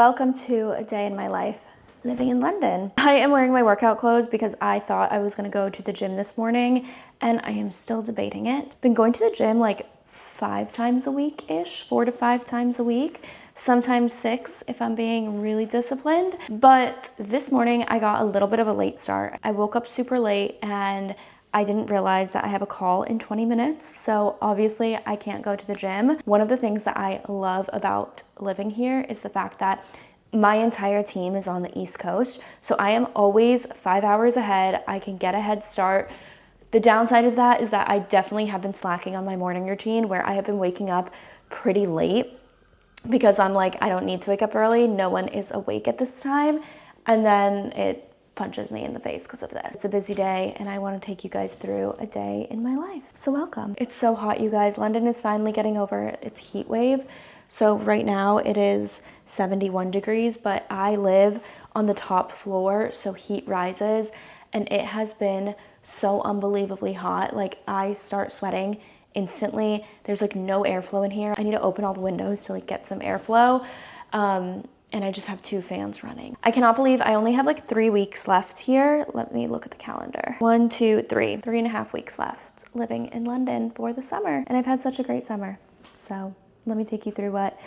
Welcome to a day in my life living in London. I am wearing my workout clothes because I thought I was gonna go to the gym this morning and I am still debating it. Been going to the gym like 5 times a week-ish, 4 to 5 times a week, sometimes 6 if I'm being really disciplined. But this morning I got a little bit of a late start. I woke up super late and I didn't realize that I have a call in 20 minutes, so obviously I can't go to the gym. One of the things that I love about living here is the fact that my entire team is on the East Coast, so I am always 5 hours ahead. I can get a head start. The downside of that is that I definitely have been slacking on my morning routine where I have been waking up pretty late because I'm like, I don't need to wake up early. No one is awake at this time. And then it punches me in the face because of this. It's a busy day and I want to take you guys through a day in my life. So welcome. It's so hot, you guys. London is finally getting over its heat wave. So right now it is 71 degrees, but I live on the top floor, so heat rises, and it has been so unbelievably hot. Like, I start sweating instantly. There's like no airflow in here. I need to open all the windows to like get some airflow. And I just have 2 fans running. I cannot believe I only have like 3 weeks left here. Let me look at the calendar. 1, 2, 3. 3.5 weeks left living in London for the summer. And I've had such a great summer. So let me take you through what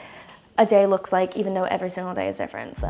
a day looks like, even though every single day is different, so.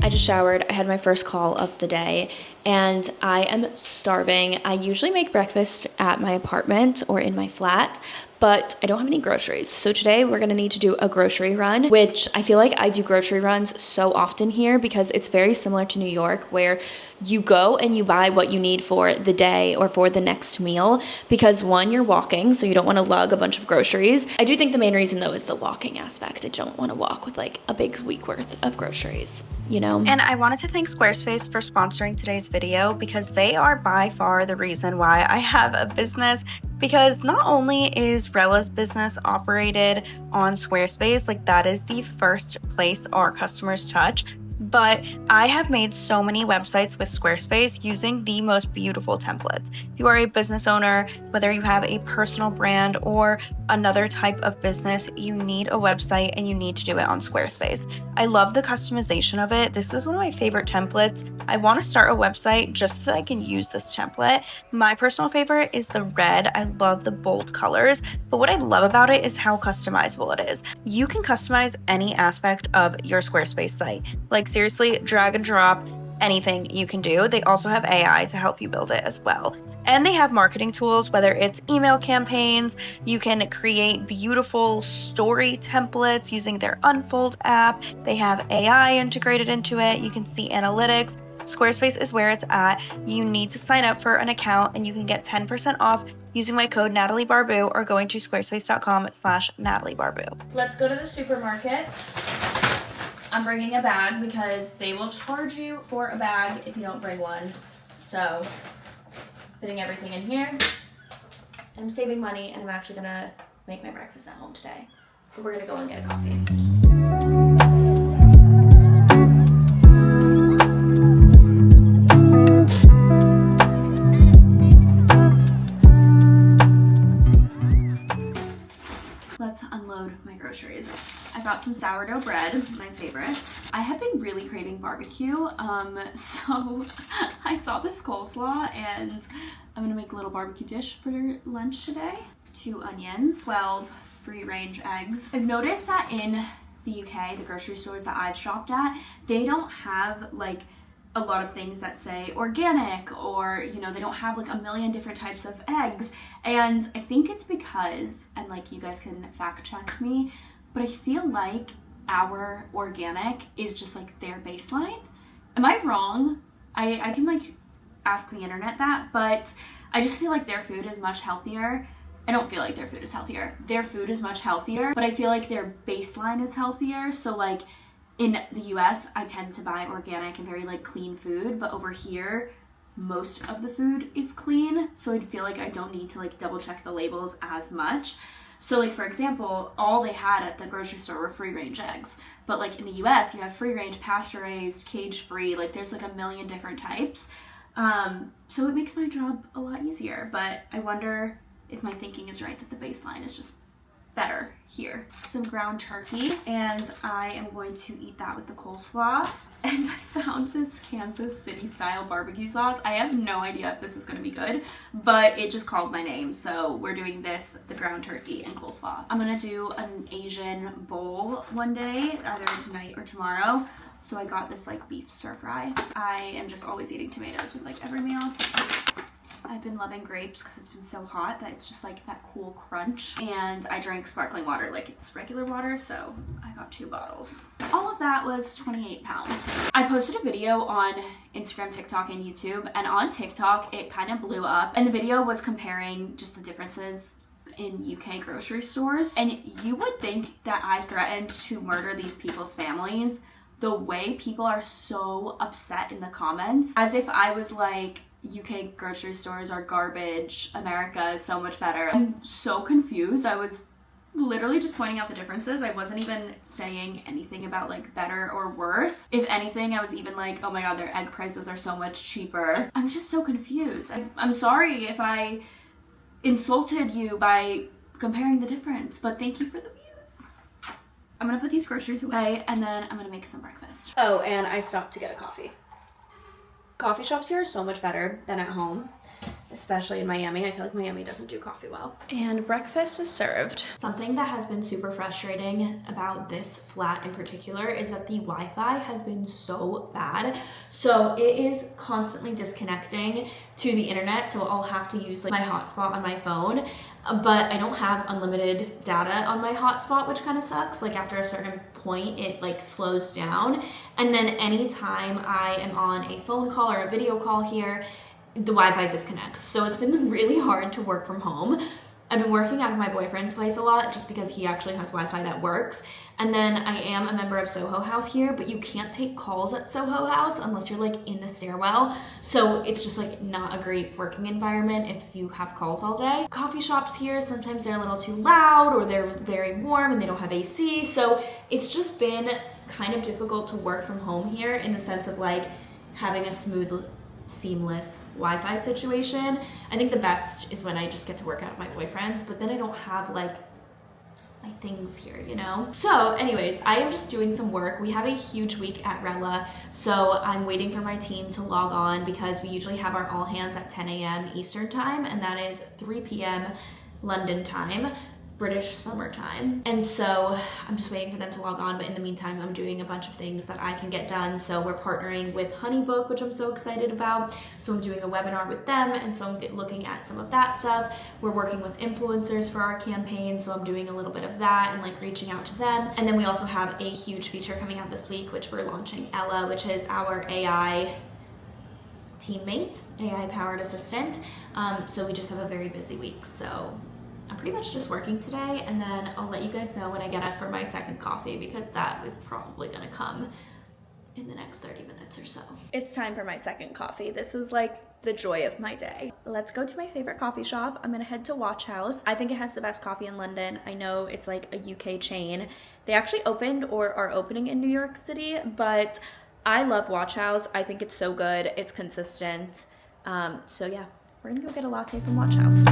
I just showered, I had my first call of the day, and I am starving. I usually make breakfast at my apartment or in my flat, but I don't have any groceries. So today we're gonna need to do a grocery run, which I feel like I do grocery runs so often here because it's very similar to New York, where you go and you buy what you need for the day or for the next meal, because one, you're walking, so you don't wanna lug a bunch of groceries. I do think the main reason though is the walking aspect. I don't wanna walk with like a big week worth of groceries, you know? And I wanted to thank Squarespace for sponsoring today's video because they are by far the reason why I have a business, because not only is Rella's business operated on Squarespace, like that is the first place our customers touch, but I have made so many websites with Squarespace using the most beautiful templates. If you are a business owner, whether you have a personal brand or another type of business, you need a website and you need to do it on Squarespace. I love the customization of it. This is one of my favorite templates. I want to start a website just so that I can use this template. My personal favorite is the red. I love the bold colors, but what I love about it is how customizable it is. You can customize any aspect of your Squarespace site. Like, seriously, drag and drop anything you can do. They also have AI to help you build it as well. And they have marketing tools, whether it's email campaigns, you can create beautiful story templates using their Unfold app. They have AI integrated into it. You can see analytics. Squarespace is where it's at. You need to sign up for an account and you can get 10% off using my code NatalieBarbu or going to squarespace.com/NatalieBarbu. Let's go to the supermarket. I'm bringing a bag because they will charge you for a bag if you don't bring one. So, fitting everything in here. I'm saving money and I'm actually gonna make my breakfast at home today. But we're gonna go and get a coffee. Let's unload my groceries. I got some sourdough bread, my favorite. I have been really craving barbecue, so I saw this coleslaw and I'm gonna make a little barbecue dish for lunch today. 2 onions, 12 free-range eggs. I've noticed that in the UK, the grocery stores that I've shopped at, they don't have like a lot of things that say organic, or you know, they don't have like a million different types of eggs. And I think it's because, and like you guys can fact check me, but I feel like our organic is just like their baseline. Am I wrong? I can like ask the internet that, but I just feel like their food is much healthier. I don't feel like their food is healthier. Their food is much healthier, but I feel like their baseline is healthier. So like in the US, I tend to buy organic and very like clean food, but over here, most of the food is clean. So I feel like I don't need to like double check the labels as much. So like, for example, all they had at the grocery store were free range eggs. But like in the US, you have free range, pasture raised, cage free, like there's like a million different types. So it makes my job a lot easier, but I wonder if my thinking is right, that the baseline is just better here. Some ground turkey, and I am going to eat that with the coleslaw. And I found this Kansas City style barbecue sauce. I have no idea if this is gonna be good, but it just called my name. So we're doing this, the ground turkey and coleslaw. I'm gonna do an Asian bowl one day, either tonight or tomorrow. So I got this like beef stir fry. I am just always eating tomatoes with like every meal. I've been loving grapes because it's been so hot that it's just like that cool crunch. And I drank sparkling water like it's regular water, so I got 2 bottles. All of that was 28 pounds. I posted a video on Instagram, TikTok, and YouTube, and on TikTok it kind of blew up. And the video was comparing just the differences in UK grocery stores. And you would think that I threatened to murder these people's families. The way people are so upset in the comments, as if I was like, UK grocery stores are garbage, America is so much better. I'm so confused. I was literally just pointing out the differences. I wasn't even saying anything about like better or worse. If anything, I was even like, oh my god, their egg prices are so much cheaper. I'm just so confused. I'm sorry if I insulted you by comparing the difference, but thank you for the views. I'm gonna put these groceries away and then I'm gonna make some breakfast. Oh, and I stopped to get a coffee. Coffee shops here are so much better than at home, especially in Miami. I feel like Miami doesn't do coffee well. And breakfast is served. Something that has been super frustrating about this flat in particular is that the Wi-Fi has been so bad. So it is constantly disconnecting to the internet. So I'll have to use like my hotspot on my phone, but I don't have unlimited data on my hotspot, which kind of sucks. Like after a certain point, it like slows down. And then anytime I am on a phone call or a video call here, the Wi-Fi disconnects. So it's been really hard to work from home. I've been working out of my boyfriend's place a lot just because he actually has Wi-Fi that works. And then I am a member of Soho House here, but you can't take calls at Soho House unless you're like in the stairwell. So it's just like not a great working environment if you have calls all day. Coffee shops here, sometimes they're a little too loud or they're very warm and they don't have AC. So it's just been kind of difficult to work from home here in the sense of like having a smooth, seamless Wi-Fi situation. I think the best is when I just get to work out at my boyfriend's, but then I don't have like my things here, you know? So anyways, I am just doing some work. We have a huge week at Rella, so I'm waiting for my team to log on because we usually have our all hands at 10 a.m. Eastern time, and that is 3 p.m. London time, British summertime. And so I'm just waiting for them to log on, but in the meantime, I'm doing a bunch of things that I can get done. So we're partnering with Honeybook, which I'm so excited about. So I'm doing a webinar with them, and so I'm looking at some of that stuff. We're working with influencers for our campaign, so I'm doing a little bit of that and like reaching out to them. And then we also have a huge feature coming out this week, which we're launching Ella, which is our AI teammate, AI powered assistant. So we just have a very busy week. So I'm pretty much just working today, and then I'll let you guys know when I get up for my second coffee because that is probably gonna come in the next 30 minutes or so. It's time for my second coffee. This is like the joy of my day. Let's go to my favorite coffee shop. I'm gonna head to Watch House. I think it has the best coffee in London. I know it's like a UK chain. They actually opened or are opening in New York City, but I love Watch House. I think it's so good. It's consistent. So yeah, we're gonna go get a latte from Watch House.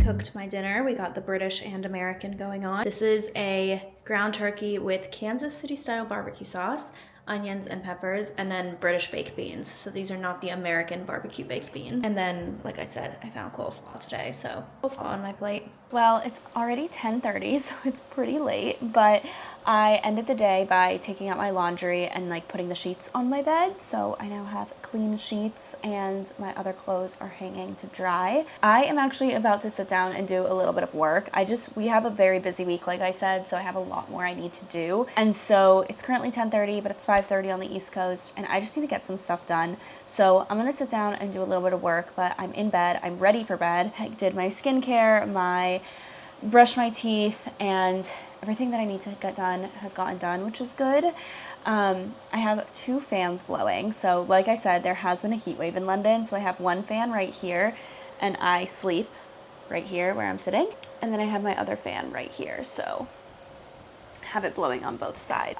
Cooked my dinner. We got the British and American going on. This is a ground turkey with Kansas City style barbecue sauce, onions and peppers, and then British baked beans. So these are not the American barbecue baked beans. And then, like I said, I found coleslaw today, so coleslaw on my plate. Well, it's already 10:30, so it's pretty late, but I ended the day by taking out my laundry and like putting the sheets on my bed. So I now have clean sheets and my other clothes are hanging to dry. I am actually about to sit down and do a little bit of work. We have a very busy week, like I said, so I have a lot more I need to do. And so it's currently 10:30, but it's 5:30 on the East Coast, and I just need to get some stuff done. So I'm gonna sit down and do a little bit of work, but I'm in bed, I'm ready for bed. I did my skincare, brushed my teeth, and everything that I need to get done has gotten done, which is good. I have 2 fans blowing. So like I said, there has been a heat wave in London. So I have one fan right here, and I sleep right here where I'm sitting. And then I have my other fan right here. So have it blowing on both sides.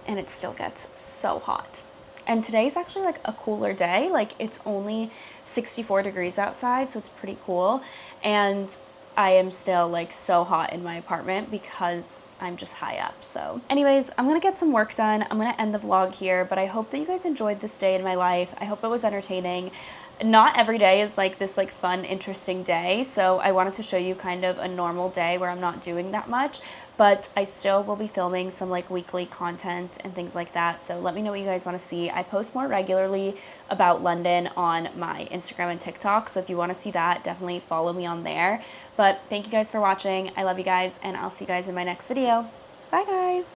and it still gets so hot. And today's actually like a cooler day. Like it's only 64 degrees outside, so it's pretty cool. And I am still like so hot in my apartment because I'm just high up. So anyways, I'm gonna get some work done. I'm gonna end the vlog here, but I hope that you guys enjoyed this day in my life. I hope it was entertaining. Not every day is like this like fun, interesting day. So I wanted to show you kind of a normal day where I'm not doing that much, but I still will be filming some like weekly content and things like that. So let me know what you guys want to see. I post more regularly about London on my Instagram and TikTok. So if you want to see that, definitely follow me on there. But thank you guys for watching. I love you guys, and I'll see you guys in my next video. Bye guys.